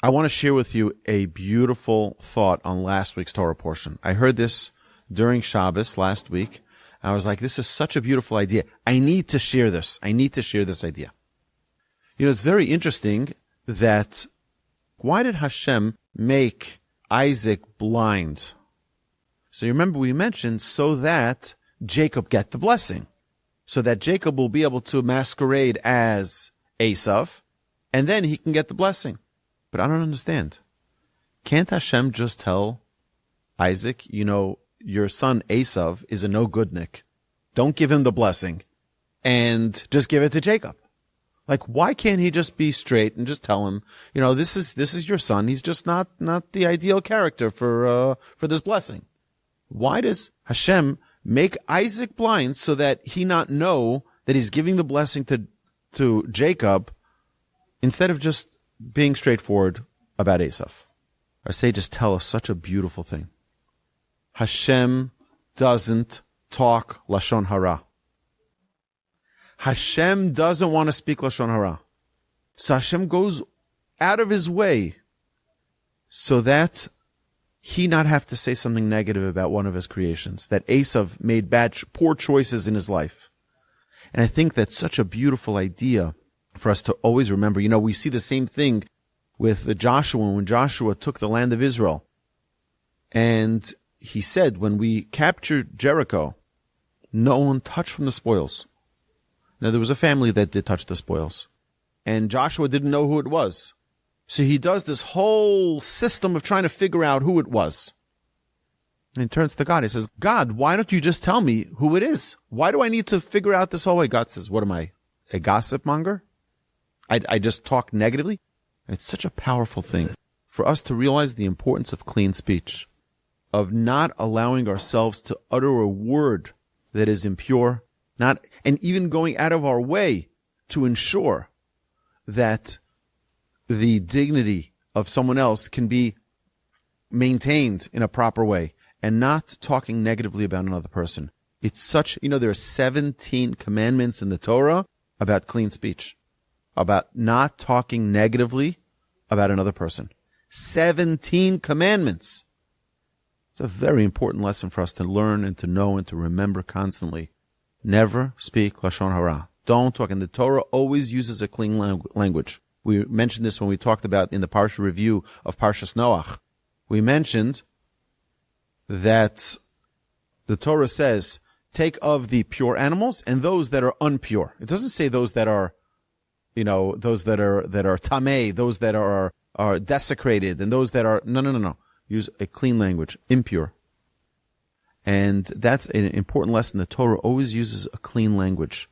I want to share with you a beautiful thought on last week's Torah portion. I heard this during Shabbos last week. I was like, this is such a beautiful idea. I need to share this. I need to share this idea. You know, it's very interesting that why did Hashem make Isaac blind? So you remember we mentioned so that Jacob get the blessing. So that Jacob will be able to masquerade as Esav, and then he can get the blessing. But I don't understand. Can't Hashem just tell Isaac, you know, your son Esav is a no-goodnik. Don't give him the blessing, and just give it to Jacob. Like, why can't he just be straight and just tell him, you know, this is your son. He's just not the ideal character for this blessing. Why does Hashem make Isaac blind so that he not know that he's giving the blessing to Jacob instead of just being straightforward about Esav? Our sages tell us such a beautiful thing. Hashem doesn't talk Lashon Hara. Hashem doesn't want to speak Lashon Hara. So Hashem goes out of his way so that he not have to say something negative about one of his creations, that Esav made poor choices in his life. And I think that's such a beautiful idea for us to always remember. You know, we see the same thing with Joshua when Joshua took the land of Israel. And he said, when we captured Jericho, no one touched from the spoils. Now, there was a family that did touch the spoils. And Joshua didn't know who it was. So he does this whole system of trying to figure out who it was. And he turns to God. He says, God, why don't you just tell me who it is? Why do I need to figure out this whole way? God says, what am I, a gossip monger? I just talk negatively? It's such a powerful thing for us to realize the importance of clean speech, of not allowing ourselves to utter a word that is impure, and even going out of our way to ensure that the dignity of someone else can be maintained in a proper way, and not talking negatively about another person. It's such, you know, there are 17 commandments in the Torah about clean speech, about not talking negatively about another person. 17 commandments. It's a very important lesson for us to learn and to know and to remember constantly. Never speak Lashon Hara. Don't talk. And the Torah always uses a clean language. We mentioned this when we talked about in the Parsha review of Parshas Noach. We mentioned that the Torah says, take of the pure animals and those that are unpure. It doesn't say those that are, you know, those that are tamei, those that are desecrated, and those that are, no. Use a clean language, impure. And that's an important lesson. The Torah always uses a clean language.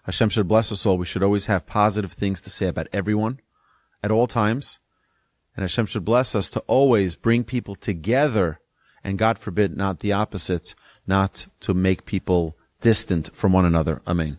Hashem should bless us all. We should always have positive things to say about everyone at all times. And Hashem should bless us to always bring people together, and God forbid, not the opposite, not to make people distant from one another. Amen.